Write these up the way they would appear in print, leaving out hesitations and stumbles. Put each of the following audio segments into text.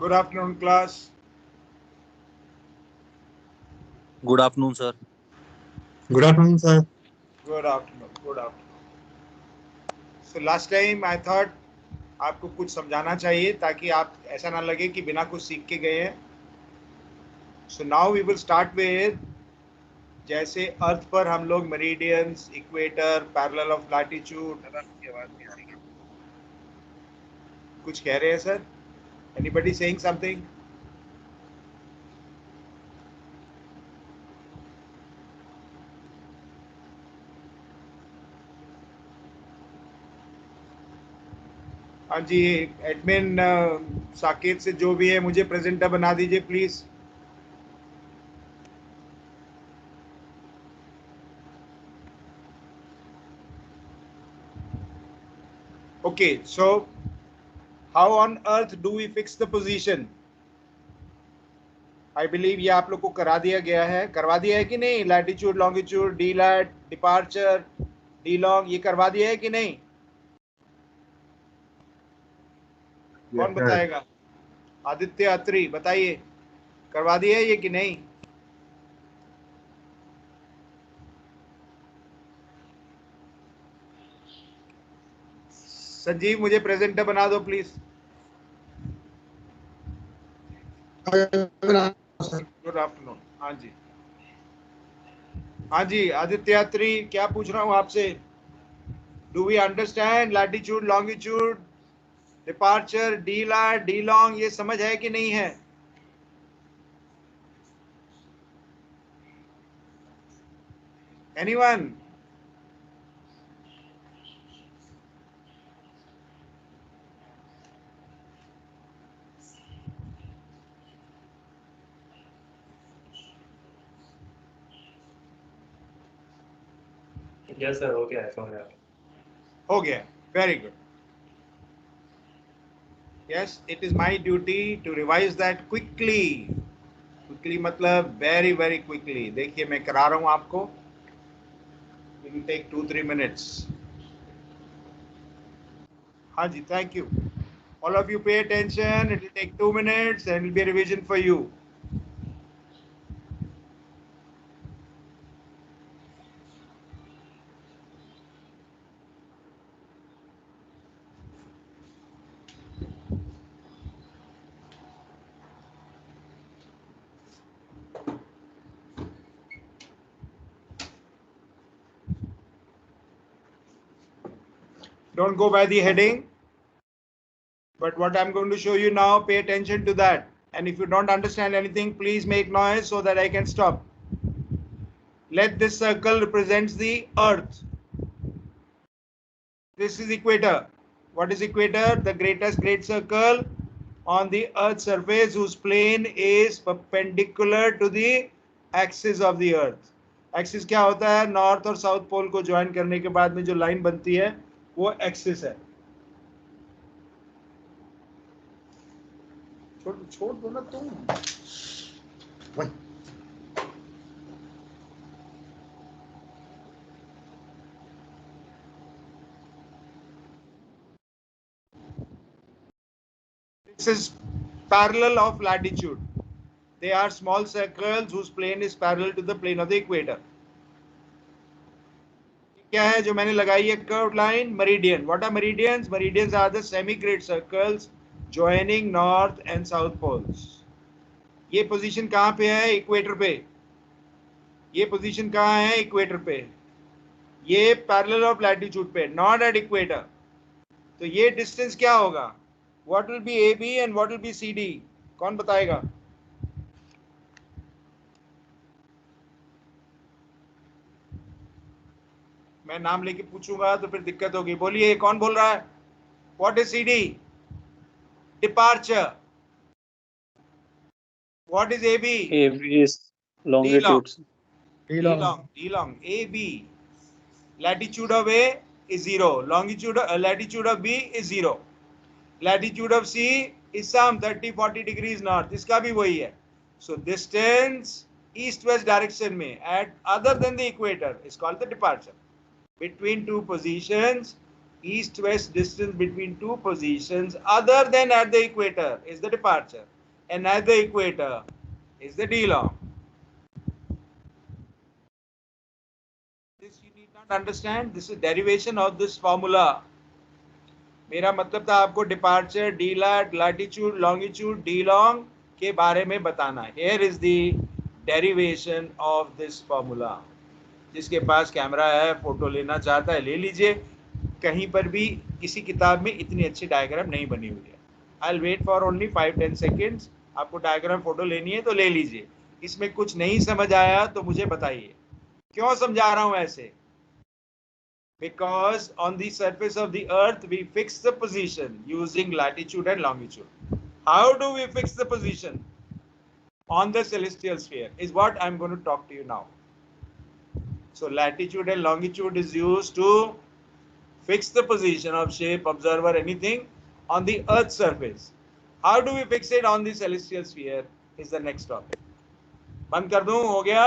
Good afternoon, class. Good afternoon, sir. Good afternoon, sir. Good afternoon. Good afternoon. So last time I thought आपको कुछ समझाना चाहिए ताकि आप ऐसा ना लगे कि बिना कुछ सीख के गए हैं. So now we will start with जैसे अर्थ पर हम लोग meridians, equator, parallel of latitude. कुछ कह रहे हैं सर? Anybody saying something? हाँ जी, एडमिन साकेत से जो भी है मुझे प्रेजेंटर बना दीजिए please. Okay, so how on earth do we fix the position? I believe ये आप लोग को करा दिया गया है, करवा दिया है कि नहीं? Latitude, longitude, d lat, departure, d long, ये करवा दिया है कि नहीं? कौन बताएगा? आदित्य अत्री बताइए, करवा दिया है ये कि नहीं? संजीव मुझे प्रेजेंटर बना दो प्लीज. Good afternoon. हाँ जी, हाँ जी आदित्य अत्री, क्या पूछ रहा हूँ आपसे? Do we understand latitude, longitude, departure, d lat, d long, ये समझ है कि नहीं है? एनीवन? Yes, sir. हो गया. हो गया. Very good. Yes, it is my duty to revise that quickly. Quickly मतलब very very quickly. देखिए मैं करा रहा हूँ आपको. It will take 2-3 minutes. हाँ जी, thank you. All of you pay attention. It will take 2 minutes and it will be a revision for you. Don't go by the heading. But what I'm going to show you now, pay attention to that. And if you don't understand anything, please make noise so that I can stop. Let this circle represents the earth. This is equator. What is equator? The greatest great circle on the earth's surface whose plane is perpendicular to the axis of the earth. Axis क्या होता है? North और south pole को join करने के बाद में जो लाइन बनती है वो एक्सिस है. छोड़ दो ना तुम. This is parallel of latitude. They are small circles whose plane is parallel to the plane of the equator. क्या है जो मैंने लगाई है curved line? Meridian. What are meridians? Meridians are the semi-great circles joining north and south poles. ये position कहाँ पे है? इक्वेटर पे. ये पोजीशन कहाँ है? इक्वेटर पे. ये पैरेलल ऑफ लैटिट्यूड पे, नॉट एट इक्वेटर. तो ये डिस्टेंस क्या होगा? What will be AB and what will be CD? कौन बताएगा? मैं नाम लेके पूछूंगा तो फिर दिक्कत होगी. बोलिए, कौन बोल रहा है? What is CD? Departure. What is AB? AB is longitude. D long. AB. Latitude of A is 0. Latitude of B is 0. Latitude of C is some 30-40 degrees north. इसका भी वही है. So distance east-west direction में at other than the equator is called the departure. Between two positions, east-west distance between two positions other than at the equator is the departure. another equator is the d long. This you need not understand. This is derivation of this formula. मेरा मतलब था आपको departure, d lat, latitude, longitude, d long के बारे में बताना. Here is the derivation of this formula. जिसके पास कैमरा है, फोटो लेना चाहता है, ले लीजिए. कहीं पर भी किसी किताब में इतनी अच्छी डायग्राम नहीं बनी हुई है. I will wait for only 5-10 seconds. आपको डायग्राम फोटो लेनी है तो ले लीजिए. इसमें कुछ नहीं समझ आया तो मुझे बताइए. क्यों समझा रहा हूं ऐसे? Because on the surface of the earth we fix the position using latitude and longitude. How do we fix the position on the celestial sphere is what I'm going to talk to you now. So latitude and longitude is used to fix the position of shape, observer, anything on the earth's surface. How do we fix it on the celestial sphere is the next topic. बंद कर दूं? हो गया?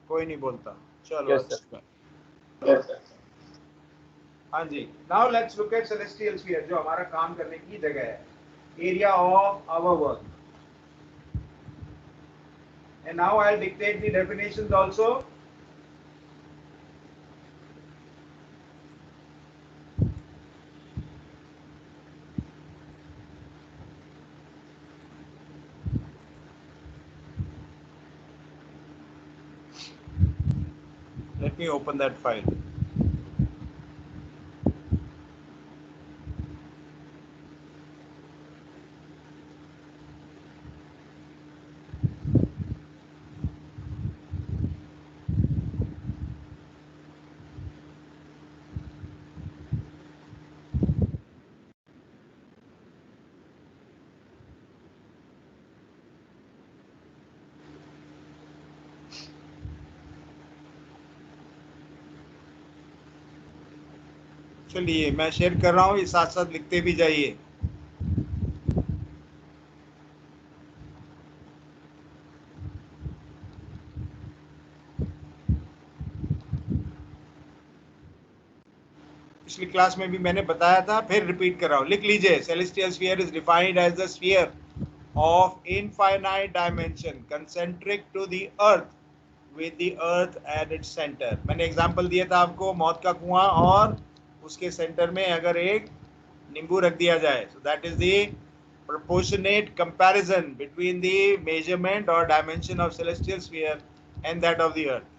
कोई नहीं बोलता. चलो. Yes, sir. हाँ जी. Now let's look at celestial sphere जो हमारा काम करने की जगह है. Area of our work. And now I'll dictate the definitions also. Let me open that file. चलिए मैं शेयर कर रहा हूँ, ये साथ साथ लिखते भी जाइए. पिछली क्लास में भी मैंने बताया था, फिर रिपीट कर रहा हूँ. लिख लीजिए. Celestial sphere is defined as the sphere of infinite dimension concentric to the earth with the earth at its center. मैंने एग्जांपल दिया था आपको, मौत का कुआं और उसके सेंटर में अगर एक नींबू रख दिया जाए. So that is the proportionate comparison between the measurement or dimension of celestial sphere and that of the earth.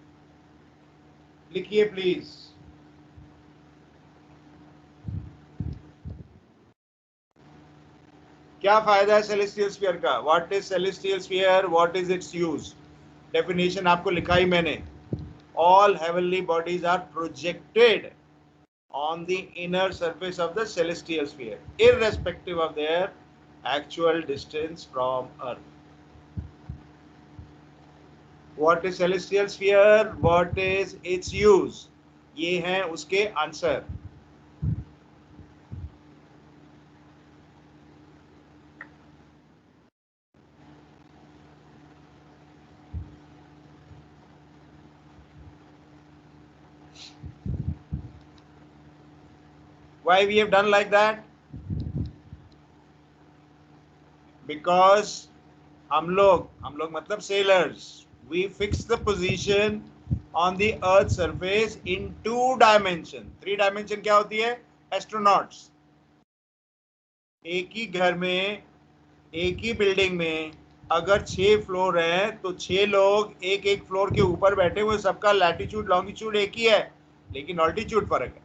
लिखिए प्लीज. क्या फायदा है सेलेस्टियल स्फीयर का? What is celestial sphere? What is its use? Definition आपको लिखा ही मैंने. All heavenly bodies are projected on the inner surface of the celestial sphere irrespective of their actual distance from earth. What is celestial sphere? What is its use? ये हैं उसके answer. Why we have done like that? Because हम लोग मतलब sailors, we fix the position on the earth surface in 2 dimension. 3 dimension क्या होती है? Astronauts. एक ही घर में, एक ही बिल्डिंग में अगर 6 फ्लोर हैं तो 6 लोग एक एक फ्लोर के ऊपर बैठे हुए, सबका लैटिट्यूड लॉन्गिट्यूड एक ही है, लेकिन ऑल्टीट्यूड फर्क है.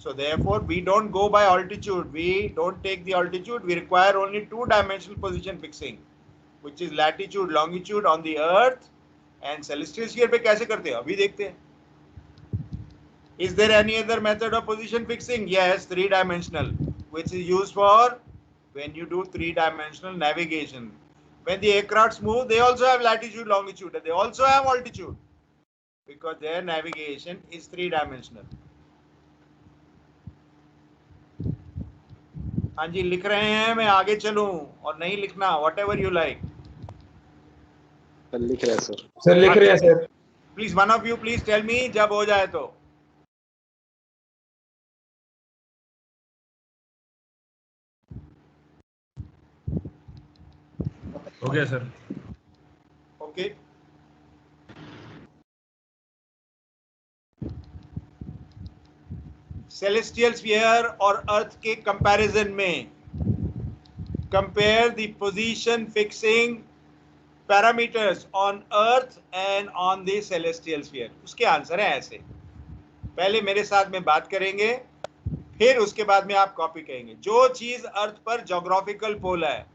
So therefore we don't go by altitude, we don't take the altitude, we require only 2-dimensional position fixing, which is latitude longitude on the earth. And celestial sphere पे कैसे करते हैं अभी देखते हैं. Is there any other method of position fixing? Yes, 3-dimensional, which is used for when you do 3-dimensional navigation. When the aircrafts move, they also have latitude longitude and they also have altitude because their navigation is 3-dimensional. हाँ जी, लिख रहे हैं. मैं आगे चलूं और नहीं लिखना, वट एवर यू लाइक. लिख रहे हैं सर. सर लिख रहे हैं sir. Please one of you please tell me जब हो जाए तो. हो गया सर. ओके. सेलेस्टियल स्फीयर और अर्थ के कंपैरिजन में compare the position fixing parameters on earth and on the celestial sphere. उसके आंसर है ऐसे. पहले मेरे साथ में बात करेंगे, फिर उसके बाद में आप कॉपी करेंगे. जो चीज अर्थ पर ज्योग्राफिकल पोल है,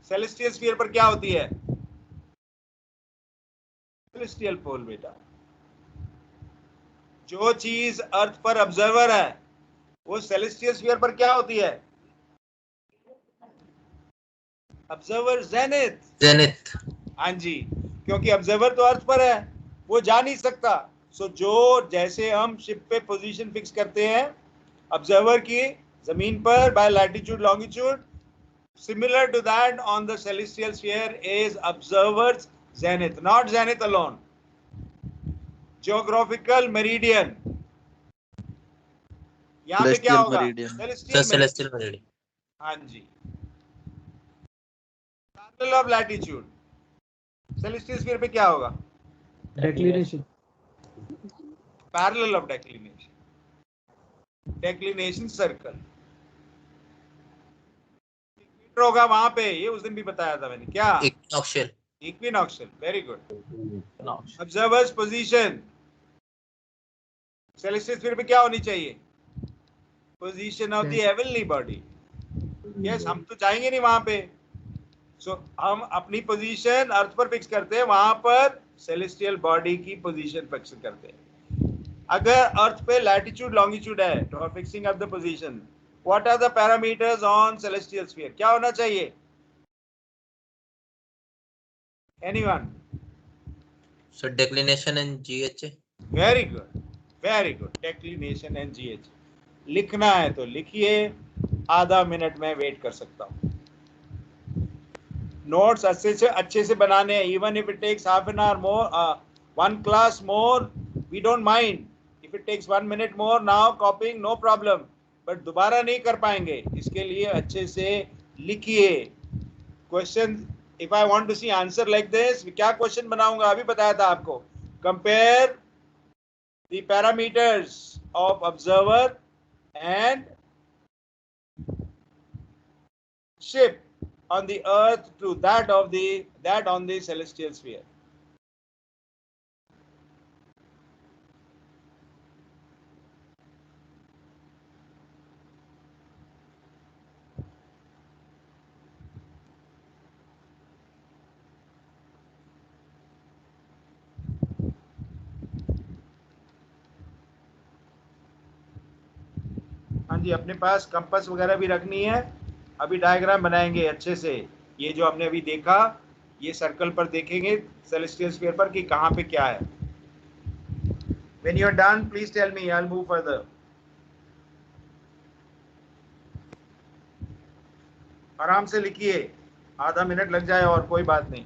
सेलेस्टियल स्फीयर पर क्या होती है? सेलेस्टियल पोल बेटा. जो चीज अर्थ पर ऑब्जर्वर है वो सेलेस्टियल स्फीयर पर क्या होती है? Observer zenith. जेनिथ. हाँ जी, क्योंकि ऑब्जर्वर तो अर्थ पर है, वो जा नहीं सकता. सो जो जैसे हम शिप पे पोजीशन फिक्स करते हैं ऑब्जर्वर की जमीन पर by latitude longitude, similar to that on the celestial sphere is observer's zenith, not zenith alone, geographical meridian. यहाँ पे क्या होगा? Celestial meridian. हाँ जी. Parallel of latitude. Celestial sphere पे क्या होगा? Declination. Parallel of declination. Declination circle होगा वहां पे. ये उस दिन भी बताया था मैंने. क्या? Equinoctial. Equinoctial. Very good. Observer's position celestial sphere पे क्या होनी चाहिए? Position of the heavenly body. Yes, हम तो जाएंगे नहीं वहां पे. सो हम अपनी पोजीशन अर्थ पर फिक्स करते हैं, वहां पर सेलेस्टियल बॉडी की पोजीशन फिक्स करते हैं. अगर अर्थ पे लैटिट्यूड लॉन्गिट्यूड है तो fixing of the position, what are the parameters on celestial sphere? क्या होना चाहिए? Anyone? So declination and GH. Very good, very good. Declination and GH. लिखना है तो लिखिए, आधा मिनट में वेट कर सकता हूं. नोट्स अच्छे से बनाने हैं. Even if it takes half an hour more, one class more, we don't mind. If it takes 1 minute more now copying, no problem. But दोबारा नहीं कर पाएंगे, इसके लिए अच्छे से लिखिए. Question, if I want to see answer like this, क्या क्वेश्चन बनाऊंगा? अभी बताया था आपको. Compare the parameters of observer and ship on the earth to that on the celestial sphere. हाँ जी, अपने पास कंपास वगैरह भी रखनी है. अभी डायग्राम बनाएंगे अच्छे से. ये जो हमने अभी देखा, ये सर्कल पर देखेंगे सेलेस्टियल स्फीयर पर कि कहाँ पे क्या है. When you are done, please tell me. I'll move further. आराम से लिखिए, आधा मिनट लग जाए और कोई बात नहीं.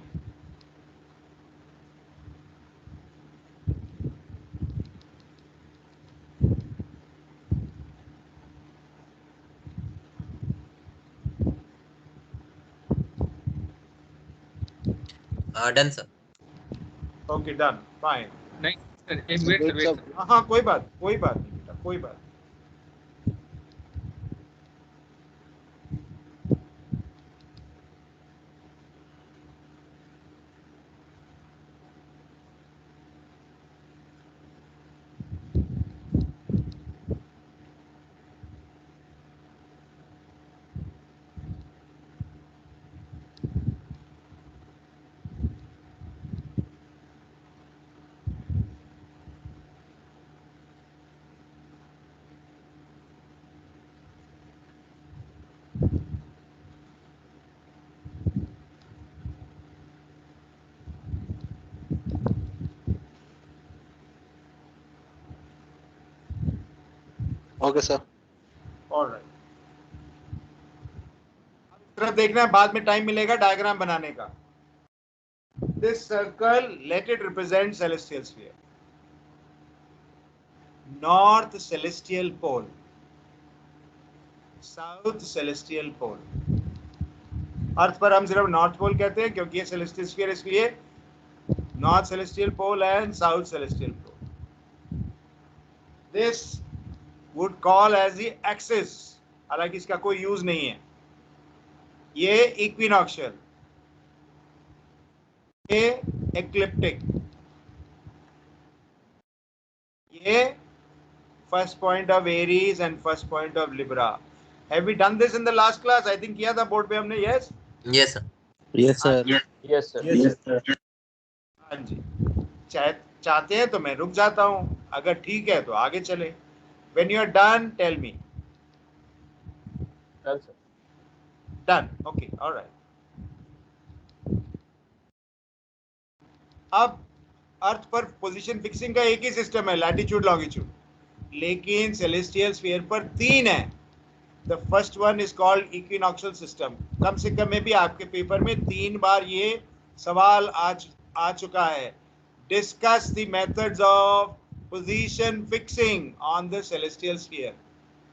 Done sir. Okay, done, fine. नहीं सर, एक मिनट सर. हाँ, कोई बात नहीं बेटा, कोई बात. Okay sir. ऑलराइट. तरफ देखना है, बाद में टाइम मिलेगा डायग्राम बनाने का. This circle, let it represent celestial sphere. North celestial pole, south celestial pole. Earth पर हम सिर्फ नॉर्थ पोल कहते हैं क्योंकि ये सेलेस्टियल स्फीयर, इसलिए north celestial pole and south celestial pole. This would call as the axis, हालांकि इसका कोई यूज नहीं है। ये इक्विनॉक्शियल, ये एक्लिप्टिक, ये first point of Aries and first point of Libra. Have we done this in the last class? I think किया था बोर्ड पे हमने। Yes Yes, sir. Yes, sir. Yes, sir. Yes, sir. हाँ जी। चाहते हैं तो मैं रुक जाता हूँ, अगर ठीक है तो आगे चले। When you are done, tell me. Done, sir. Done. Okay. All right. अब अर्थ पर पोजीशन फिक्सिंग का एक ही सिस्टम है, लैटिट्यूड लॉन्गिट्यूड, लेकिन सेलेस्टियल स्फीयर पर 3 है। The first one is called equinoctial system. कम से कम में भी आपके पेपर में 3 बार ये सवाल आ चुका है। Discuss the methods of position fixing on the celestial sphere.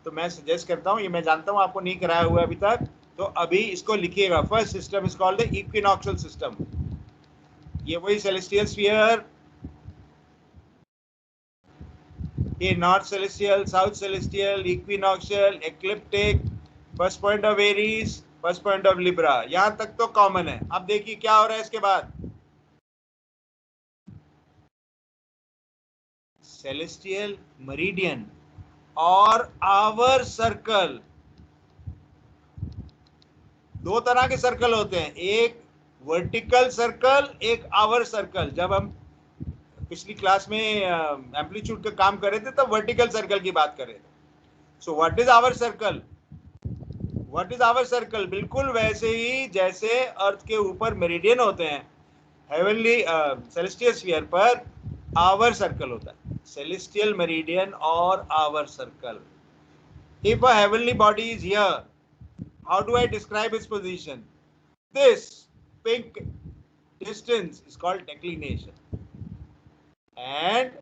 तो मैं सजेस्ट करता हूँ, ये मैं जानता हूँ आपको नहीं कराया हुआ अभी तक, तो अभी इसको लिखिएगा। First system is called the equinoctial system. ये वही सेलेस्टियल स्फीयर, ये north celestial, south celestial, equinoctial, ecliptic, first point of Aries, first point of Libra, यहां तक तो कॉमन है। अब देखिए क्या हो रहा है इसके बाद। सेलेस्टियल मेरिडियन और आवर सर्कल, 2 तरह के सर्कल होते हैं, एक वर्टिकल सर्कल, एक आवर सर्कल। जब हम पिछली क्लास में एम्पलीट्यूड का काम कर रहे थे तब वर्टिकल सर्कल की बात कर रहे थे। So what is hour circle? What is hour circle? बिल्कुल वैसे ही जैसे अर्थ के ऊपर मेरिडियन होते हैं, हेवनली सेलेस्टियल स्फीयर पर आवर सर्कल होता है। सेलेस्टियल मेरिडियन और hour circle. If a heavenly body is here, how do I describe its position? This pink distance is called declination, and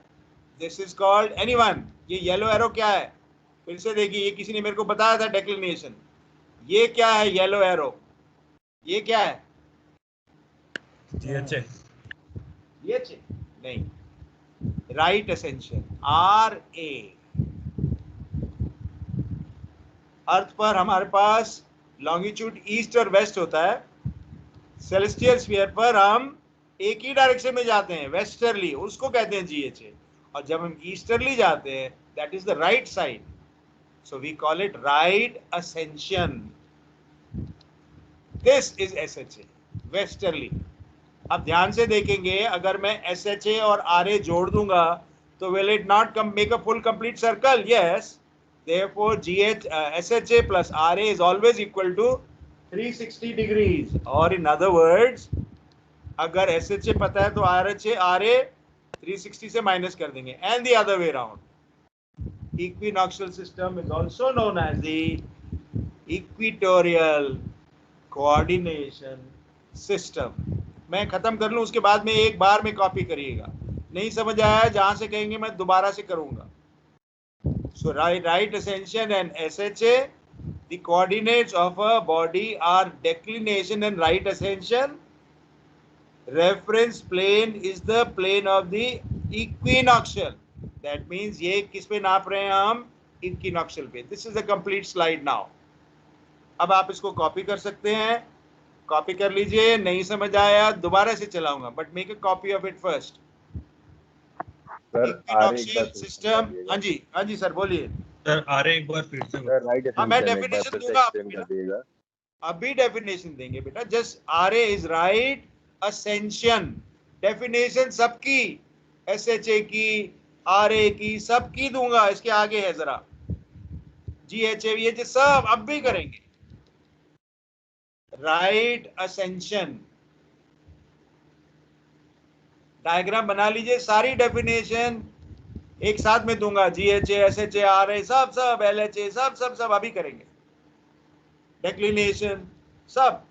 this is called anyone. ये yellow arrow क्या है? फिर से देखिए, ये किसी ने मेरे को बताया था declination। ये क्या है yellow arrow? ये क्या है? GHA. GHA नहीं, right ascension, RA। अर्थ पर हमारे पास लॉन्गिट्यूड ईस्ट और वेस्ट होता है। सेलेस्टियल स्फीयर पर हम एक ही डायरेक्शन में जाते हैं, वेस्टर्ली, उसको कहते हैं जीएचए। और जब हम ईस्टर्ली जाते हैं, that is the right side, so we call it right ascension. This is SHA, westerly. अब ध्यान से देखेंगे, अगर मैं एसएचए और आरए जोड़ दूंगा तो will it not make a full complete circle? Yes. Therefore, SHA plus RA is always equal to 360 degrees. Or in other words, अगर SHA पता है तो RA 360 से माइनस कर देंगे, and the other way around. Equinoctial system is also known as the equatorial coordination system. मैं खत्म कर लूं, उसके बाद में एक बार में कॉपी करिएगा। नहीं समझ आया, जहां से कहेंगे मैं दोबारा से करूंगा। So right ascension and SHA, the coordinates of a body are declination and right ascension. Reference plane is the plane of the equinoctial. That means ये किस पे नाप रहे हैं हम? Equinoctial पे। This is a complete slide now. अब आप इसको कॉपी कर सकते हैं, कॉपी कर लीजिए। नहीं समझ आया दोबारा से चलाऊंगा, but make a copy of it first. Equinoctial system. हाँ जी सर, बोलिए सर आरे एक बार फिर से Sir, right हाँ, मैं ascension एक बार डेफिनेशन फिर से दूंगा explain कर दीजिएगा। अभी डेफिनेशन देंगे बेटा। Just RA is right ascension. Definition सबकी, एसएचए की, आरए की, सबकी दूंगा। इसके आगे है जरा जीएचए, ये सब अब भी करेंगे। राइट असेंशन, डायग्राम बना लीजिए। सारी डेफिनेशन एक साथ में दूंगा, जीएचए, एसएचए, आरए, सब एलएचए, सब अभी करेंगे। डेक्लिनेशन सब।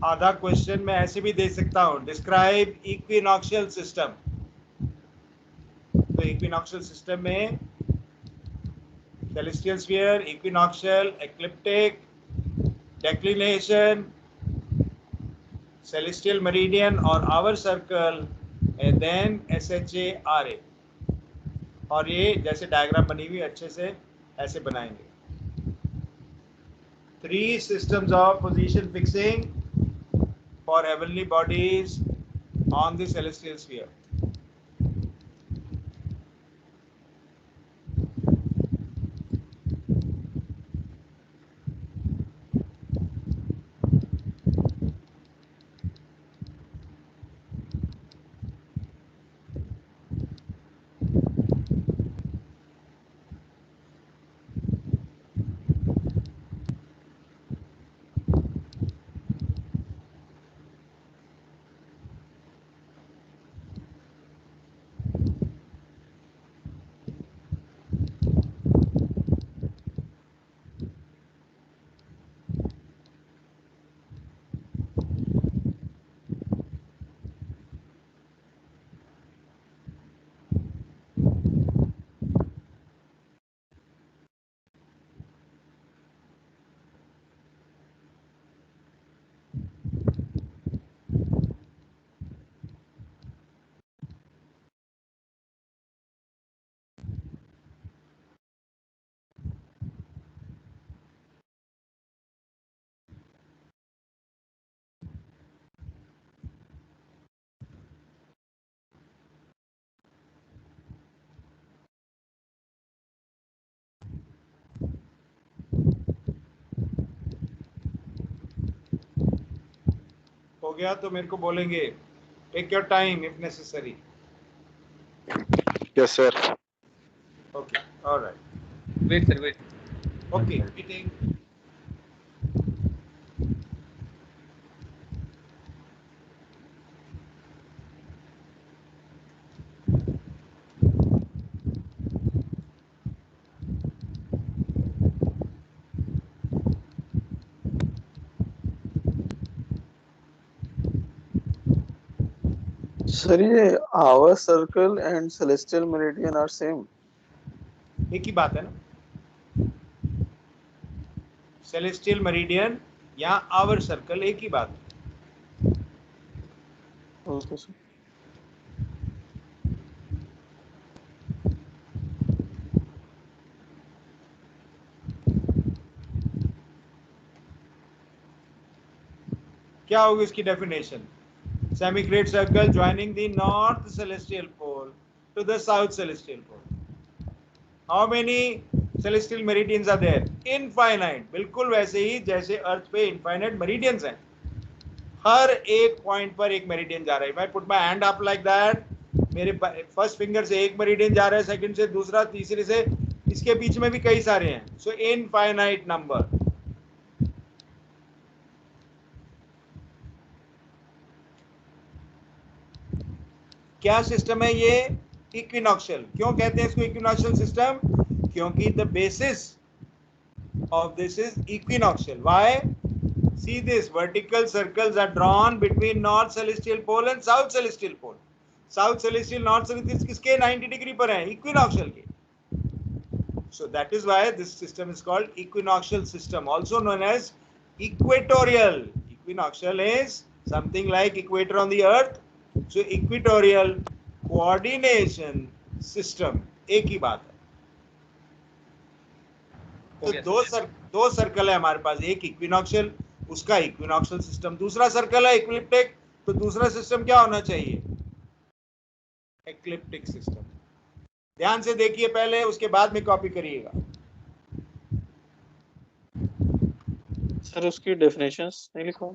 आधा क्वेश्चन मैं ऐसे भी दे सकता हूं, डिस्क्राइब इक्विनॉक्शियल सिस्टम। तो इक्विनॉक्शियल सिस्टम में celestial sphere, equinoctial, ecliptic, declination, celestial meridian or hour circle, and then SHA RA। और ये जैसे डायग्राम बनी हुई अच्छे से ऐसे बनाएंगे। 3 systems of position fixing for heavenly bodies on the celestial sphere। हो गया तो मेरे को बोलेंगे, take your time if necessary. Yes, sir. Okay, alright, Wait, sir, wait. Okay, meeting. Sir, ये hour circle and celestial meridian are same. एक ही बात है ना, सेलेस्टियल मेरिडियन या आवर सर्कल एक ही बात है। Okay, sir. क्या होगी इसकी definition? Semi great circle joining the north celestial pole to the south celestial pole. How many celestial meridians are there? Infinite. बिल्कुल वैसे ही जैसे अर्थ पे इनफाइनाइट मेरिडियंस हैं, हर एक पॉइंट पर एक मेरिडियन जा रहा है। I put my hand up like that, मेरे फर्स्ट फिंगर से एक मेरिडियन जा रहा है, सेकंड से दूसरा, तीसरे से, इसके बीच में भी कई सारे हैं। सो इनफाइनाइट नंबर। क्या सिस्टम है ये? इक्विनॉक्शियल। क्यों कहते हैं इसको इक्विनॉक्शियल सिस्टम? क्योंकि the basis of this is equinoctial. Why? See this, vertical circles are drawn between north celestial pole and south celestial pole. South celestial, north celestial किसके 90 डिग्री पर है? इक्विनॉक्शियल के। So that is why this system is called equinoctial system, also known as equatorial. Equinoctial is something like equator on the earth. So equatorial coordination system एक ही बात है। तो दो सर्कल है हमारे पास, एक इक्विनॉक्शियल, उसका इक्विनॉक्शियल सिस्टम, दूसरा सर्कल है इक्लिप्टिक, तो दूसरा सिस्टम क्या होना चाहिए? Ecliptic system. ध्यान से देखिए पहले, उसके बाद में कॉपी करिएगा। सर उसकी डेफिनेशंस नहीं लिखा?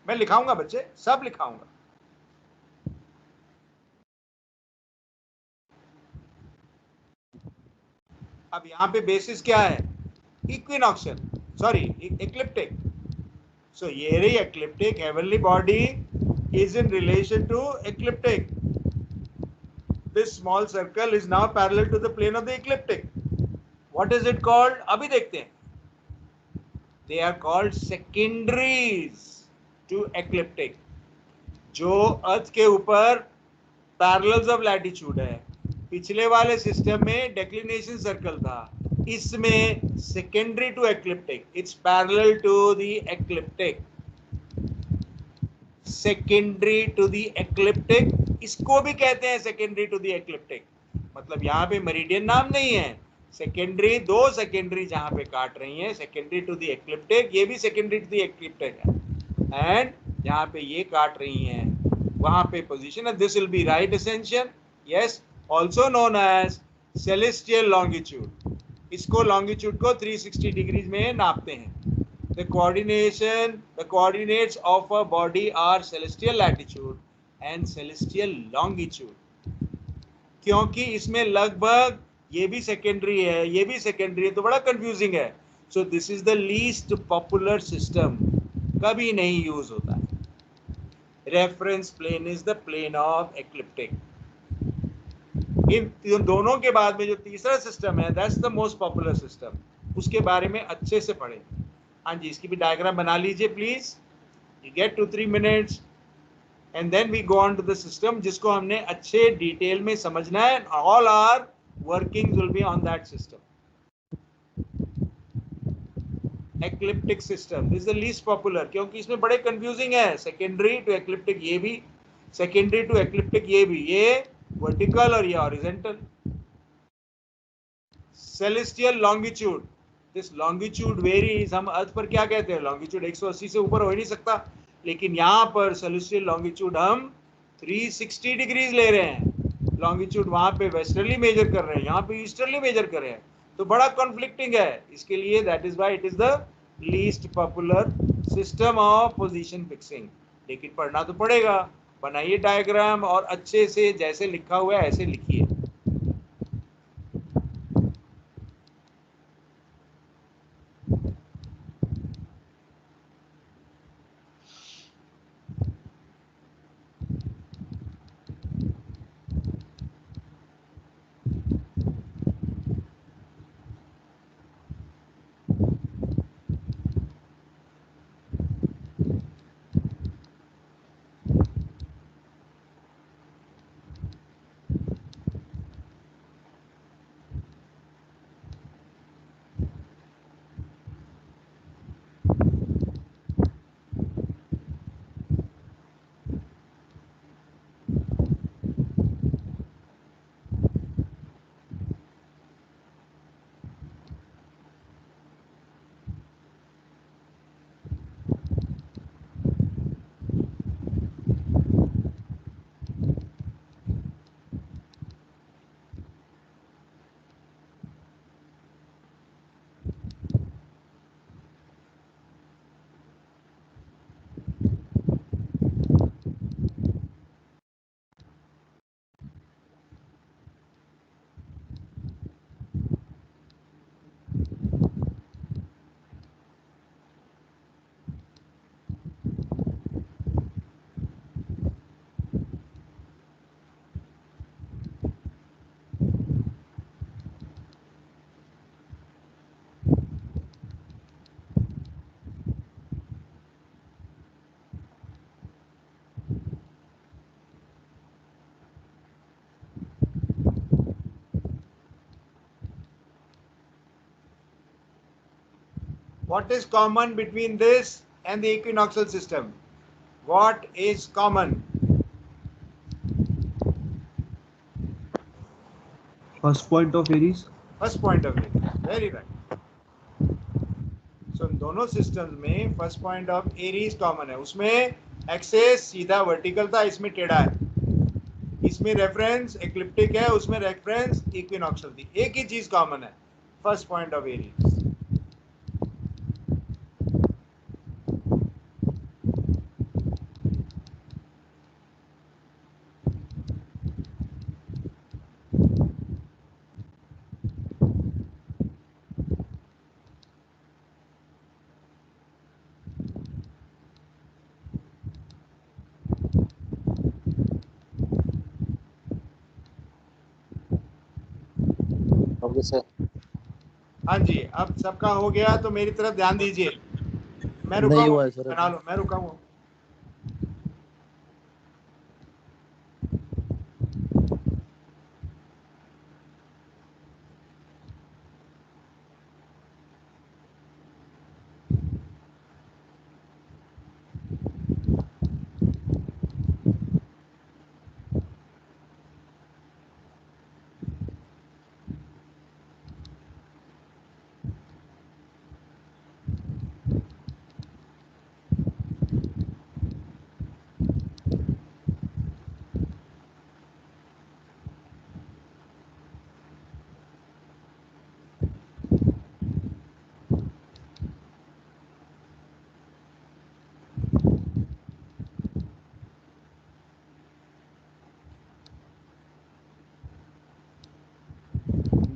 मैं लिखाऊंगा बच्चे, सब लिखाऊंगा। अब यहाँ पे बेसिस क्या है? इक्विनॉक्शियल, सॉरी एक्लिप्टिक। सो ये रही ecliptic, heavenly body is in relation to ecliptic. This small circle is now parallel to the plane of the ecliptic. What is it called? अभी देखते हैं। They are called secondaries. To ecliptic. जो अर्थ के ऊपर parallels of latitude है, पिछले वाले सिस्टम में डेक्लिनेशन सर्कल था, इसमें secondary to ecliptic, it's parallel to the ecliptic, secondary to the ecliptic, इसको भी कहते हैं सेकेंडरी टू द एक्लिप्टिक। मतलब यहाँ पे मेरिडियन नाम नहीं है, सेकेंडरी, दो सेकेंडरी जहां पे काट रही हैं, सेकेंडरी टू द एक्लिप्टिक, ये भी सेकेंडरी टू द एक्लिप्टिक है, एंड जहां पे ये काट रही हैं वहां पे पोजीशन है, this will be right ascension, yes, also known as celestial longitude. इसको लॉन्गिट्यूड को 360 डिग्रीज में नापते हैं। The coordinates of a body are celestial latitude and celestial longitude। क्योंकि इसमें लगभग ये भी सेकेंडरी है, ये भी सेकेंडरी है, तो बड़ा कंफ्यूजिंग है। So this is the least popular system, कभी नहीं यूज होता है। Reference plane is the plane of ecliptic. इन दोनों के बाद में जो तीसरा सिस्टम है, that's the most popular system, उसके बारे में अच्छे से पढ़ें। हाँ जी, इसकी भी डायग्राम बना लीजिए please. You get 2-3 minutes and then we go on to the system, जिसको हमने अच्छे डिटेल में समझना है। All are workings will be on that system. Ecliptic system this is the least popular, क्योंकि इसमें बड़े कंफ्यूजिंग है। सेकेंडरी टू एक्लिप्टिक ये भी, सेकेंडरी टू एक्लिप्टिक ये भी, ये वर्टिकल और ये horizontal. Celestial longitude, this longitude varies. हम अर्थ पर क्या कहते हैं, लॉन्गिट्यूड 180 से ऊपर हो ही नहीं सकता, लेकिन यहाँ पर सेलेस्टियल लॉन्गिट्यूड हम 360 डिग्रीज ले रहे हैं। लॉन्गिट्यूड वहां पे वेस्टर्ली मेजर कर रहे हैं, यहाँ पे ईस्टर्ली मेजर कर रहे हैं, तो बड़ा कॉन्फ्लिक्टिंग है। इसके लिए that is why it is the least popular system of position fixing. लेकिन पढ़ना तो पड़ेगा। बनाइए डायग्राम और अच्छे से जैसे लिखा हुआ है ऐसे लिखिए। What is common between this and the equinoxial system? What is common? First point of Aries. First point of Aries. Very right. So इन दोनों सिस्टम्स में first point of Aries common है। उसमें एक्सेस सीधा वर्टिकल था, इसमें टेढ़ा है। इसमें रेफरेंस एक्लिप्टिक है, उसमें रेफरेंस इक्विनॉक्शियल थी। एक ही चीज कॉमन है, first point of Aries. Okay sir. हाँ जी, अब सबका हो गया तो मेरी तरफ ध्यान दीजिए। मैं रुका नहीं हूँ, हुआ है सर। बना लो, मैं रुका हूँ।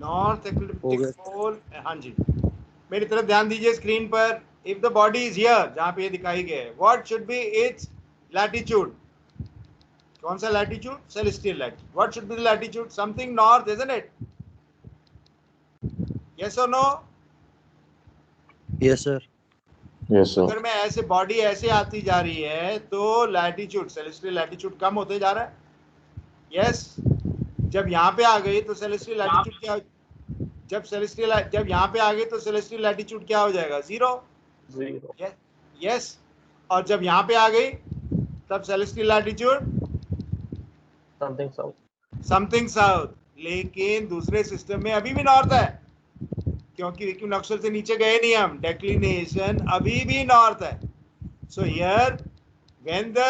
नॉर्थ हो इक्लिप्टिक गया। पोल, हाँ जी, मेरी तरफ ध्यान दीजिए स्क्रीन पर। If the body is here, जहां पे ये दिखाई गया है, what should be its latitude? कौन सा latitude? Celestial latitude. What should be the latitude? Something north, isn't it? Yes और no? Yes sir. Yes, sir. अगर मैं ऐसे, बॉडी ऐसे आती जा रही है तो लैटिट्यूड, सेलेस्टियल लैटिट्यूड कम होते जा रहा है। यस, जब यहाँ पे आ गई तो सेलेस्टियल लैटिट्यूड क्या? जब यहाँ पे आ गई तो सेलेस्टियल लैटिट्यूड क्या हो जाएगा? 0। 0। यस, और जब यहाँ पे आ गई तब celestial latitude something south. Something south. लेकिन दूसरे सिस्टम में अभी भी नॉर्थ है, क्योंकि इक्विनॉक्शियल से नीचे गए नहीं हम, डेक्लिनेशन अभी भी नॉर्थ है। So here when the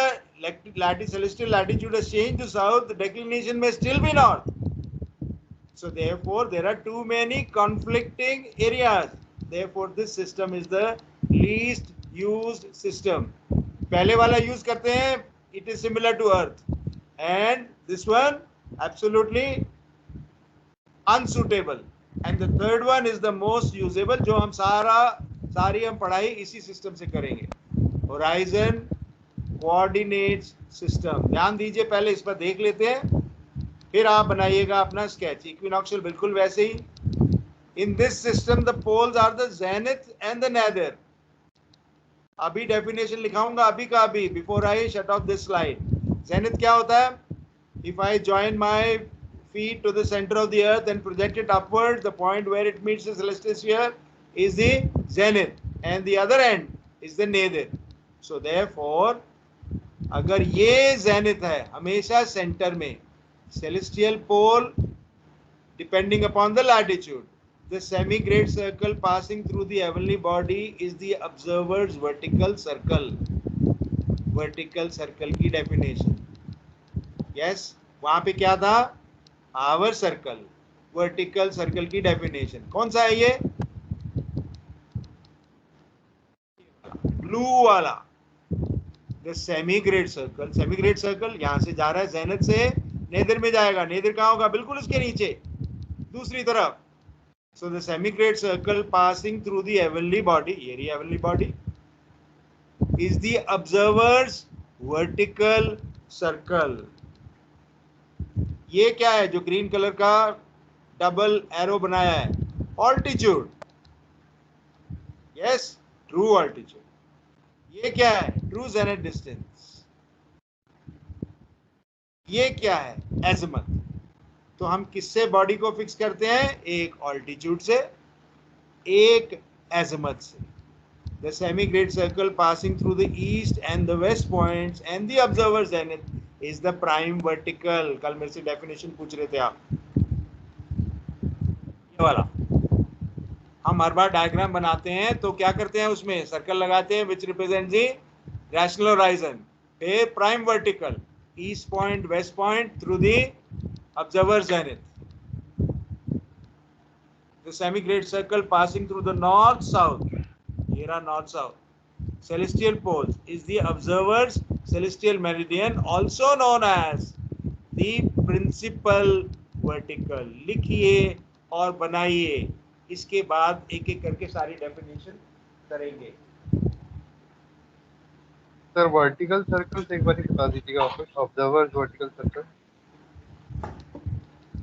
celestial latitude has changed to south, the declination may still be north. So therefore there are too many conflicting areas. Therefore this system is the least used system. पहले वाला use करते हैं, it is similar to earth, and this one absolutely unsuitable, and the third one is the most usable, जो हम सारी हम पढ़ाई इसी सिस्टम से करेंगे, होराइजन कोऑर्डिनेट्स सिस्टम। ध्यान दीजिए, पहले इस पर देख लेते हैं, फिर आप बनाइएगा अपना स्केच। इक्विनॉक्शियल बिल्कुल वैसे ही। In this system the poles are the zenith and the nadir. अभी डेफिनेशन लिखाऊंगा, अभी का अभी, before I shut off this slide. Zenith क्या होता है? If I join my feet to the center of the earth and project it upward, the point where it meets the celestial sphere is the zenith and the other end is the nadir. So therefore अगर ये zenith है हमेशा centre में, celestial pole depending upon the latitude, the semi-great circle passing through the heavenly body is the observer's vertical circle. vertical circle की definition, yes, वहां पे क्या था? Hour circle. वर्टिकल सर्कल की डेफिनेशन कौन सा है? ये ब्लू वाला, the semi grade circle. Semi grade circle यहां से जा रहा है, जेनिथ से नेदर में जाएगा। नेदर कहां होगा? बिल्कुल उसके नीचे, दूसरी तरफ। So the semi grade circle passing through the heavenly body, ये रही heavenly body, is the observers vertical circle. ये क्या है जो ग्रीन कलर का डबल एरो बनाया है? ऑल्टीट्यूड। Yes, true altitude. ये क्या है? True zenith distance. ये क्या है? एज़िमुथ। तो हम किससे बॉडी को फिक्स करते हैं? एक ऑल्टीट्यूड से, एक एज़िमुथ से। The semi-great circle passing through the east and the west points and the observer's zenith is the prime vertical. कल मेरे से डेफिनेशन पूछ रहे थे आप, ये वाला। हम हर बार डायग्राम बनाते हैं तो क्या करते हैं? उसमें सर्कल लगाते हैं which represents the rational horizon, फिर prime vertical, east point, west point through the observer's zenith. The semi-great circle passing through the north south, north south celestial poles is the observer's celestial meridian, also known as the principal vertical. लिखिए और बनाइए, इसके बाद एक एक करके सारी definition करेंगे। सर वर्टिकल सर्कल एक बार बता दीजिएगा वापस। Observers vertical circle.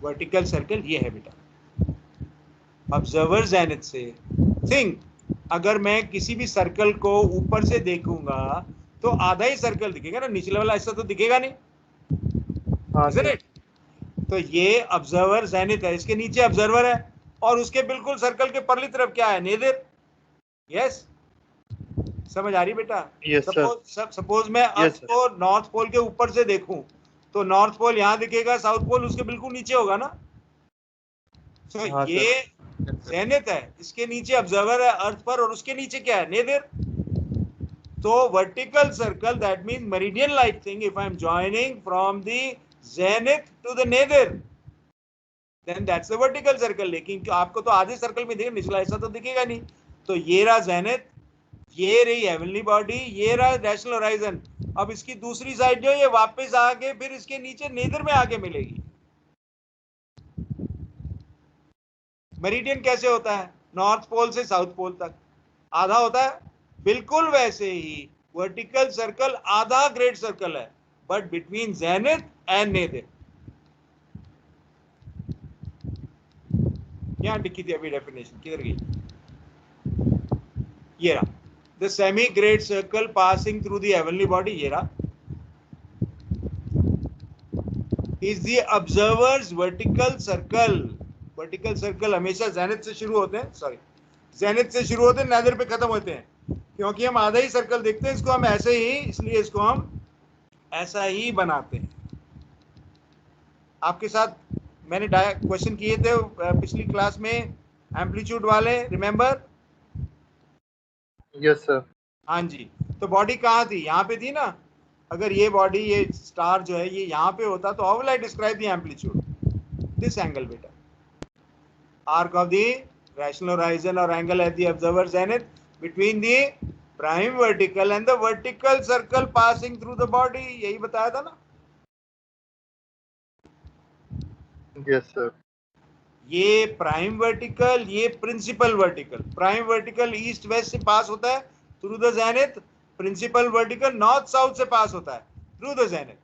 Vertical circle ये है बेटा, ऑब्जर्वर जेनिथ से। थिंक, अगर मैं किसी भी सर्कल को ऊपर से देखूंगा तो आधा ही सर्कल दिखेगा ना, निचले वाला हिस्सा तो दिखेगा नहीं। हाँ सर। तो ये ऑब्जर्वर जेनिथ है, इसके नीचे ऑब्जर्वर है, और उसके बिल्कुल सर्कल के परली तरफ क्या है? नेदर। यस, समझ आ रही बेटा? Yes sir. सपोज मैं अर्थ को नॉर्थ पोल के ऊपर से देखूं तो नॉर्थ पोल यहाँ दिखेगा, साउथ पोल उसके बिल्कुल नीचे होगा ना। तो हाँ ये जेनिथ है, इसके नीचे ऑब्जर्वर है अर्थ पर, और उसके नीचे क्या है? नेदर। तो vertical circle, that mean meridian like thing, if I am joining from the zenith to the nadir, then that's the vertical circle. लेकिन आपको तो आधे सर्कल में दिखेगा, निचला हिस्सा तो दिखेगा नहीं। तो ये रहा जेनिथ, ये रही हेवनली बॉडी, ये रहा रैशनल होराइजन। अब इसकी दूसरी साइड जो ये वापस आके फिर इसके नीचे नेदर में आके मिलेगी। मेरिडियन कैसे होता है? नॉर्थ पोल से साउथ पोल तक आधा होता है, बिल्कुल वैसे ही वर्टिकल सर्कल आधा ग्रेट सर्कल है, बट बिटवीन जेनिथ एंड नेदिर। यहां लिखी थी अभी डेफिनेशन, किधर गई? ये रहा, the semi great circle passing through the heavenly body, ये रहा, is the observers vertical circle. Vertical circle हमेशा जेनिथ से शुरू होते हैं, सॉरी जेनिथ से शुरू होते हैं, नेदर पे खत्म होते हैं, क्योंकि हम आधा ही सर्कल देखते हैं, इसको हम ऐसे ही, इसलिए इसको हम ऐसा ही बनाते हैं। आपके साथ मैंने क्वेश्चन किए थे पिछली क्लास में, एम्पलीट्यूड वाले, रिमेंबर? Yes sir. हाँ जी। तो बॉडी कहाँ थी? यहाँ पे थी ना। अगर ये बॉडी, ये स्टार जो है, ये यहाँ पे होता तो how will I describe the amplitude? This angle बेटा, arc of the rational horizon or angle at the observer zenith between the prime vertical and the vertical circle passing through the body, यही बताया था ना। Yes sir. ये prime vertical, ये principal vertical. Prime vertical east west से pass होता है through the zenith, principal vertical north south से पास होता है through the zenith.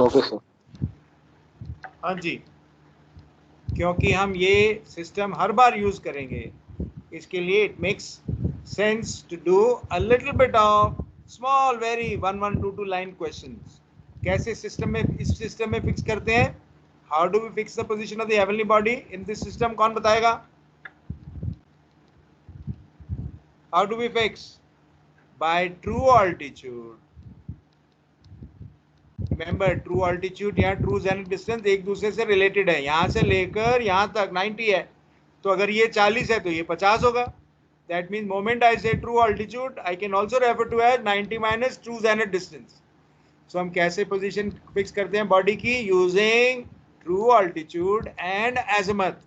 Okay, sir. हाँ जी, क्योंकि हम ये सिस्टम हर बार यूज करेंगे, इसके लिए it makes sense to do a little bit of small very 1-1, 2-2 line questions. कैसे सिस्टम में, इस सिस्टम में फिक्स करते हैं? How do we fix the position of the heavenly body in this system? कौन बताएगा? How do we fix? By true altitude. Remember, true altitude या true zenith distance एक दूसरे से रिलेटेड है। यहां से लेकर यहां तक 90 है, तो अगर ये 40 है तो ये 50 होगा। That mean moment I say true altitude, I can also refer to as 90 minus true zenith distance. So हम कैसे पोजीशन फिक्स करते हैं बॉडी की? Using true altitude and azimuth.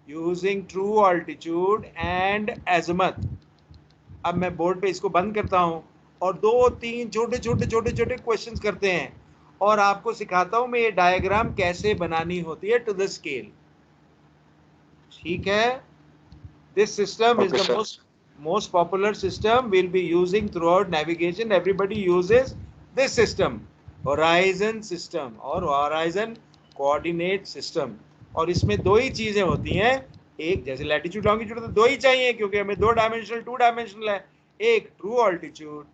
Using true altitude and azimuth. अब मैं board पे इसको बंद करता हूं और 2-3 छोटे छोटे क्वेश्चंस करते हैं, और आपको सिखाता हूं मैं ये डायग्राम कैसे बनानी होती है टू द स्केल। ठीक है? This system is Okay, the sir. most popular system we'll be using throughout navigation. Everybody uses this system, horizon system or horizon coordinate system. और इसमें दो ही चीजें होती हैं, एक जैसे लैटिट्यूड लॉन्गिट्यूड तो दो ही चाहिए क्योंकि हमें 2 डायमेंशनल 2 डायमेंशनल है, एक ट्रू ऑल्टीट्यूड,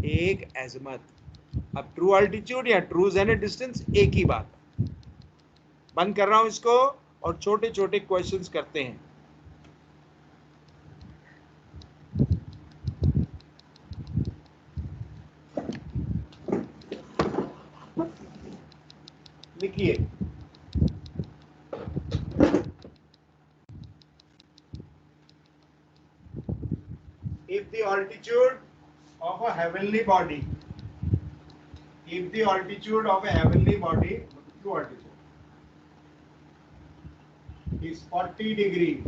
एक एजिमथ। अब ट्रू ऑल्टीट्यूड या ट्रू जेनिथ डिस्टेंस एक ही बात है। बंद कर रहा हूं इसको और छोटे छोटे क्वेश्चंस करते हैं। लिखिए, if the altitude of a heavenly body, if the altitude of a heavenly body, true altitude is 40 degrees,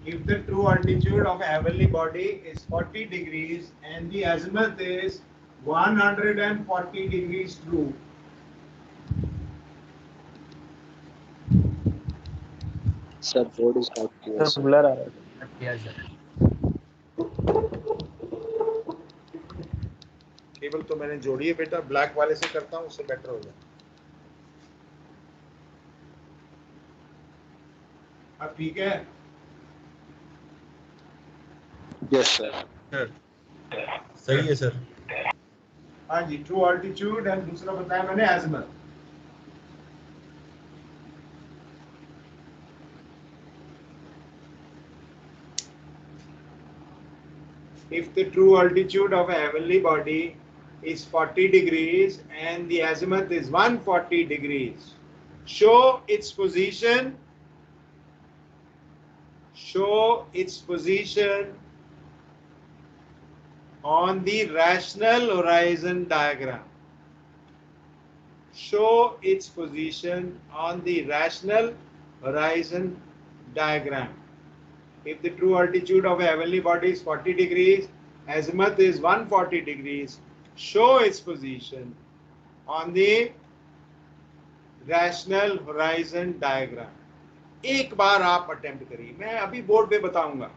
if the true altitude of a heavenly body is 40 degrees and the azimuth is 140 degrees true, Sir, board is not clear. Sir blur आ रहा है। Cable तो मैंने जोड़ी है बेटा, black वाले से करता हूँ, उससे बेटर हो जाए। अब ठीक है? Yes, sir. सर सही है सर। हाँ जी, ट्रू ऑल्टीट्यूड एंड दूसरा बताया मैंने एजिमथ। If the true altitude of a heavenly body is 40 degrees and the azimuth is 140 degrees, show its position on the rational horizon diagram. Show its position on the rational horizon diagram. If the true altitude of a heavenly body is 40 degrees, azimuth is 140 degrees, show its position on the rational horizon diagram. एक बार आप attempt करिए, मैं अभी board पे बताऊंगा।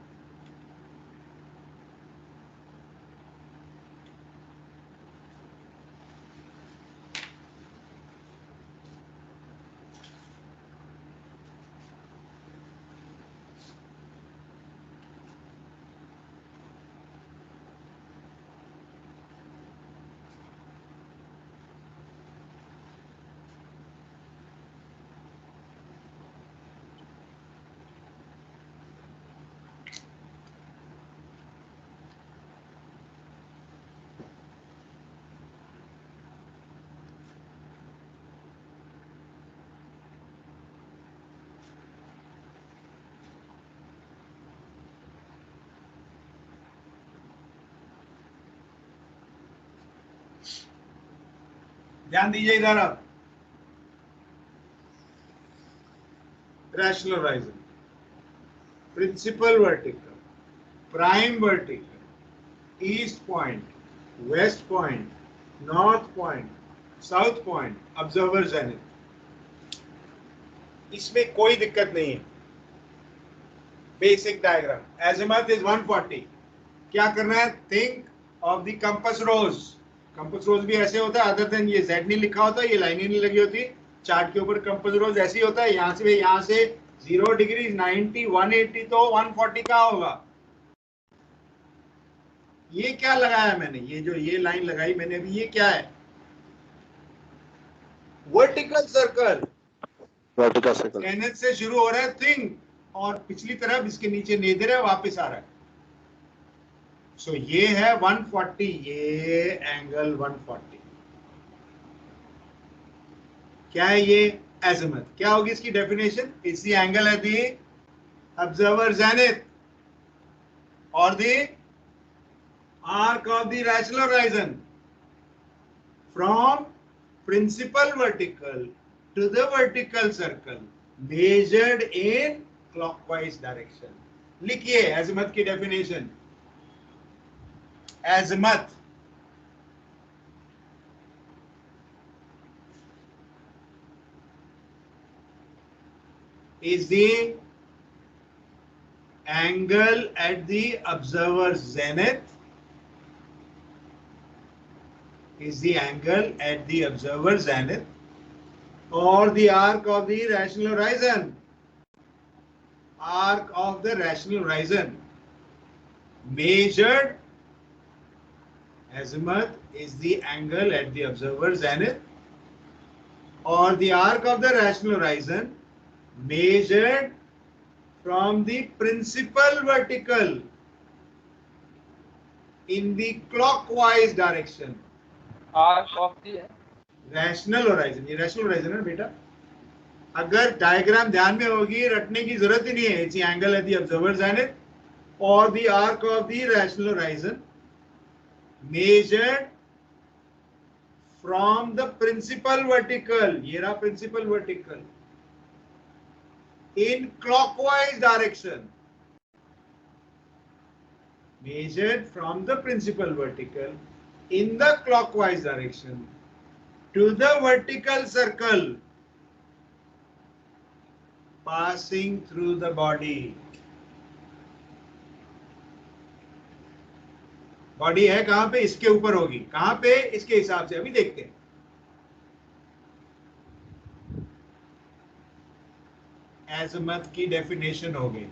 ध्यान दीजिए इधर। अब rational horizon, principal vertical, prime vertical, east point, west point, north point, south point, observer zenith. इसमें कोई दिक्कत नहीं है। Basic diagram, azimuth is 140। क्या करना है? Think of the compass rose. Compass rose भी ऐसे होता है, अदर देन ये Z नहीं लिखा होता, ये लाइन ही नहीं लगी होती चार्ट के ऊपर। कंपास रोज ऐसे ही होता है, यहाँ से 0 डिग्री 90 180 तो 140 का होगा। ये क्या लगाया मैंने, ये जो ये लाइन लगाई मैंने अभी, ये क्या है? Vertical circle. Vertical circle. NH से शुरू हो रहा है थिंग, और पिछली तरफ इसके नीचे नहीं दे रहा है, वापस आ रहा है। सो ये है 140, ये एंगल 140। क्या है ये? एजिमुथ। क्या होगी इसकी definition? It's the angle at the observer zenith और the arc of the rational horizon from principal vertical to the vertical circle measured in clockwise direction. लिखिए azimuth की definition. Azimuth is the angle at the observer's zenith, is the angle at the observer's zenith or the arc of the rational horizon. Arc of the rational horizon measured, azimuth is the angle at the observer's zenith or the arc of the rational horizon measured from the principal vertical in the clockwise direction. Arc of the rational horizon, ये rational horizon है बेटा। अगर diagram ध्यान में होगी, रटने की जरूरत ही नहीं है। It's angle at the observer zenith और the arc of the rational horizon measured from the principal vertical, ये रहा principal vertical, in clockwise direction, measured from the principal vertical in the clockwise direction to the vertical circle passing through the body. Body है कहां पे? इसके ऊपर होगी। कहां पे? इसके हिसाब से अभी देखते हैं। एजिमुथ की डेफिनेशन हो गई।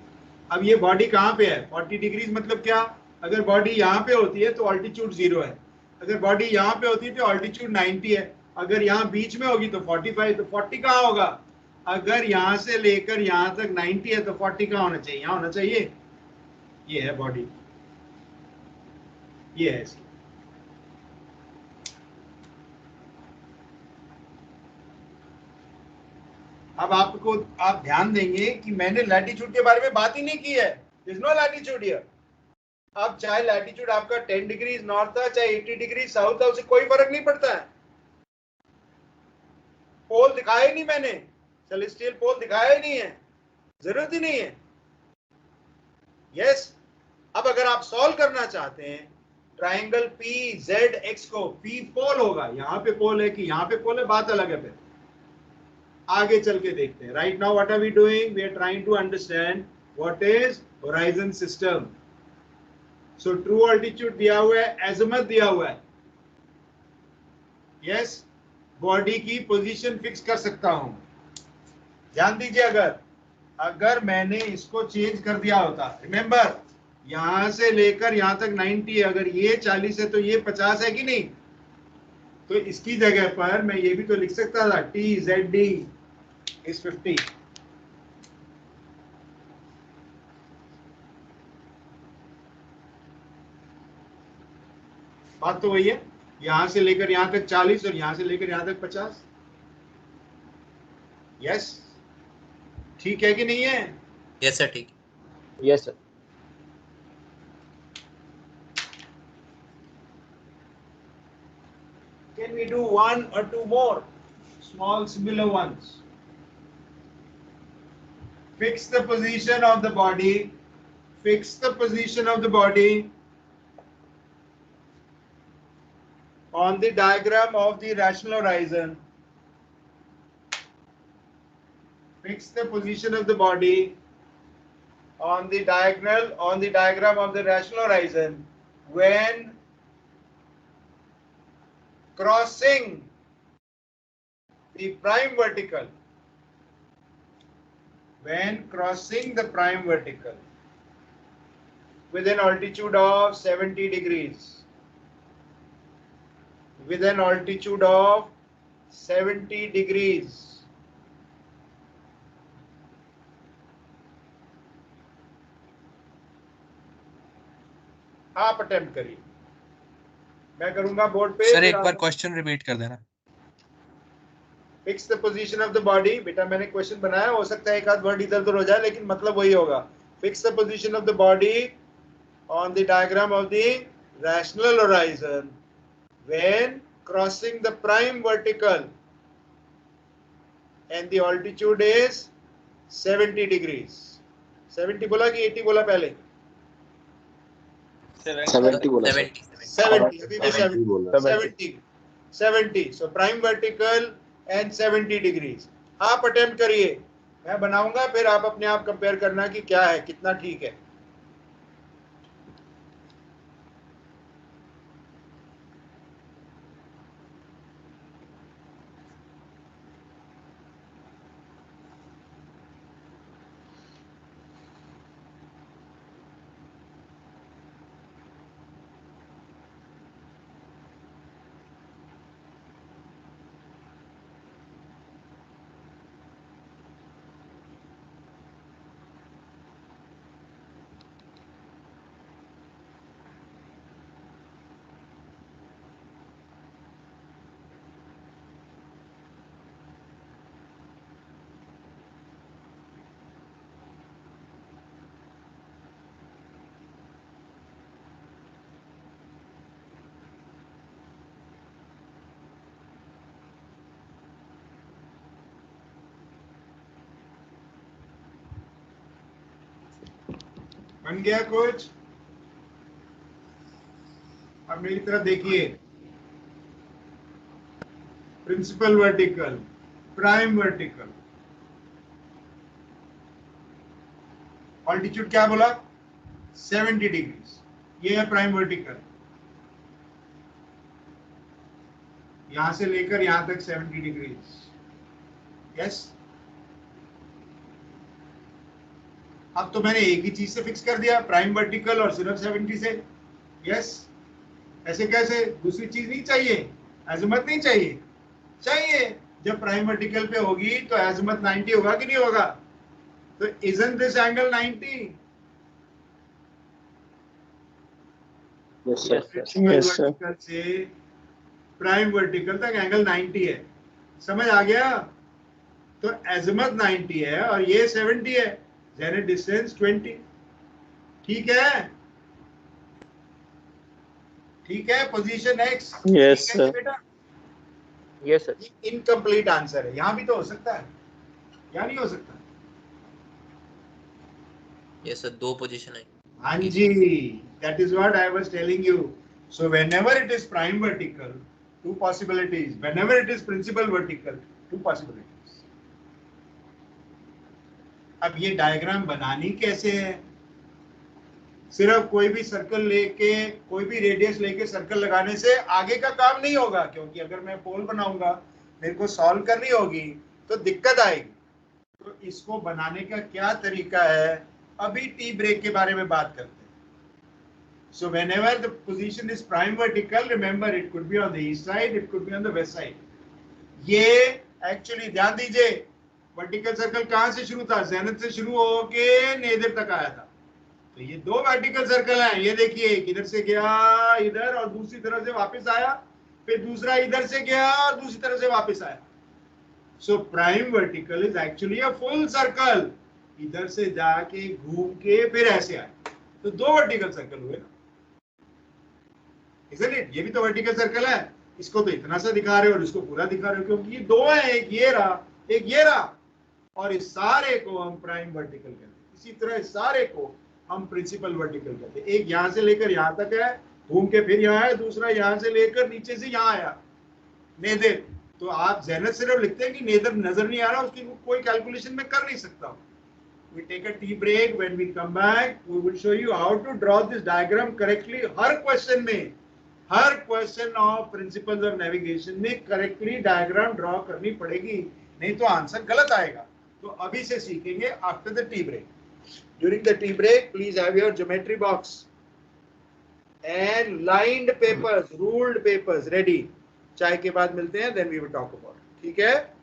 अब ये बॉडी कहां पे है? 40 डिग्रीज मतलब क्या? अगर बॉडी यहां पे होती है तो ऑल्टीट्यूड 0 है, अगर बॉडी यहां पे होती है तो ऑल्टीट्यूड 90 है, अगर यहां बीच में होगी तो 45, तो 40 कहां होगा? अगर यहां से लेकर यहां तक 90 है तो 40 कहां होना चाहिए? यहां होना चाहिए। ये है बॉडी, ये है इसकी। अब आप ध्यान देंगे कि मैंने लैटिट्यूड के बारे में बात ही नहीं की है। There is no latitude here. अब चाहे लैटिट्यूड आपका 10 डिग्री नॉर्थ था, चाहे 80 डिग्री साउथ था, उसे कोई फर्क नहीं पड़ता है। पोल दिखाया ही नहीं मैंने, सेलेस्टियल पोल दिखाया ही नहीं है, जरूरत ही नहीं है। यस, अब अगर आप सॉल्व करना चाहते हैं ट्राइंगल पी जेड एक्स को, पी पोल होगा, यहाँ पे पोल है कि यहाँ पे पोल है, बात अलग है। फिर आगे चल के देखते हैं। Right now what are we doing? We are trying to understand what is horizon system. So true altitude दिया हुआ है, एजिमुथ दिया हुआ है। यस, बॉडी की पोजीशन फिक्स कर सकता हूं। ध्यान दीजिए, अगर मैंने इसको चेंज कर दिया होता, रिमेंबर यहां से लेकर यहां तक 90 है, अगर ये 40 है तो ये 50 है कि नहीं? तो इसकी जगह पर मैं ये भी तो लिख सकता था, टी जेड डी इज 50। बात तो वही है, यहां से लेकर यहां तक 40 और यहां से लेकर यहां तक 50। यस, ठीक है कि नहीं है? यस सर, ठीक। Yes sir. Can we do one or two more small similar ones? Fix the position of the body. Fix the position of the body on the diagram of the rational horizon. Fix the position of the body on the diagram of the rational horizon when crossing the prime vertical, when crossing the prime vertical with an altitude of 70 degrees, with an altitude of 70 degrees, आप attempt करिए, मैं करूंगा board पे। Sir एक बार question repeat कर देना। Fix the position of the body, बेटा मैंने क्वेश्चन बनाया, हो सकता है एक आध वर्ड इधर उधर हो जाए, लेकिन मतलब वही होगा। Fix the position of the body on the diagram of the rational horizon when crossing the prime vertical and the altitude is 70 degrees. 70 बोला कि 80 बोला पहले? 70 बोला सर। 70, अभी भी 70। So prime vertical and 70 degrees. आप अटेम्प्ट करिए, मैं बनाऊंगा, फिर आप अपने आप कंपेयर करना कि क्या है, कितना ठीक है। बन गया कुछ? अब मेरी तरफ देखिए, principal vertical, prime vertical, altitude क्या बोला? 70 डिग्रीज। ये है प्राइम वर्टिकल, यहां से लेकर यहां तक 70 डिग्रीज। यस, अब तो मैंने एक ही चीज से फिक्स कर दिया, प्राइम वर्टिकल और सिर्फ 70 से। यस, ऐसे कैसे? दूसरी चीज नहीं चाहिए, अज़ीमुथ नहीं चाहिए? चाहिए। जब प्राइम वर्टिकल पे होगी तो अज़ीमुथ 90 होगा कि नहीं होगा? तो isn't this angle 90? Yes sir. Vertical से प्राइम वर्टिकल तक एंगल 90 है, समझ आ गया? तो अज़ीमुथ 90 है और ये 70 है, जेनिथ डिस्टेंस 20। ठीक है, ठीक है, पोजीशन एक्स। Yes sir. बेटा यस सर। इनकम्प्लीट आंसर है, यहां भी तो हो सकता है, यहां नहीं हो सकता? ये सर दो पोजीशन है। हाँ जी, that is what I was telling you. So whenever it is prime vertical, two possibilities. Whenever it is principal vertical, two possibilities. अब ये डायग्राम बनानी कैसे है? सिर्फ कोई भी सर्कल लेके, कोई भी रेडियस लेके सर्कल लगाने से आगे का काम नहीं होगा, क्योंकि अगर मैं पोल बनाऊंगा, मेरे को सॉल्व करनी होगी तो दिक्कत आएगी। तो इसको बनाने का क्या तरीका है, अभी टी ब्रेक के बारे में बात करते हैं। So whenever the position is prime vertical, remember it could be on the east side, it could be on the west side. ये एक्चुअली ध्यान दीजिए, वर्टिकल सर्कल कहां से शुरू था? जेनिथ से शुरू होके नेदर तक आया था। तो ये दो वर्टिकल सर्कल हैं, ये देखिए, इधर से गया इधर और दूसरी तरफ से वापस आया, फिर दूसरा इधर से गया और दूसरी तरफ से वापस आया। So prime vertical is actually a full circle, इधर से जाके घूम के फिर ऐसे आए, तो दो वर्टिकल सर्कल हुए ना, isn't it? ये भी तो वर्टिकल सर्कल है, इसको तो इतना सा दिखा रहे हो और इसको पूरा दिखा रहे हो, क्योंकि ये दो है, एक ये रहा, एक ये रहा, और इस सारे को हम प्राइम वर्टिकल कहते हैं। इसी तरह इस सारे को हम प्रिंसिपल वर्टिकल कहते हैं। एक यहां से लेकर यहां तक है, घूम के फिर यहाँ है, दूसरा यहां से लेकर नीचे से यहाँ आया, नेदर। तो आप जेनिथ सिर्फ लिखते हैं कि नेदर नजर नहीं आ रहा, उसकी कोई कैलकुलेशन में कर नहीं सकता। We take a tea break. When we come back, we will show you how to draw this diagram correctly. हर क्वेश्चन में हर question of principles of navigation में करेक्टली डायग्राम ड्रॉ करनी पड़ेगी, नहीं तो आंसर गलत आएगा। तो अभी से सीखेंगे after the tea break. During the tea break please have your geometry box and lined papers, ruled papers ready. चाय के बाद मिलते हैं, then we will talk about, ठीक है।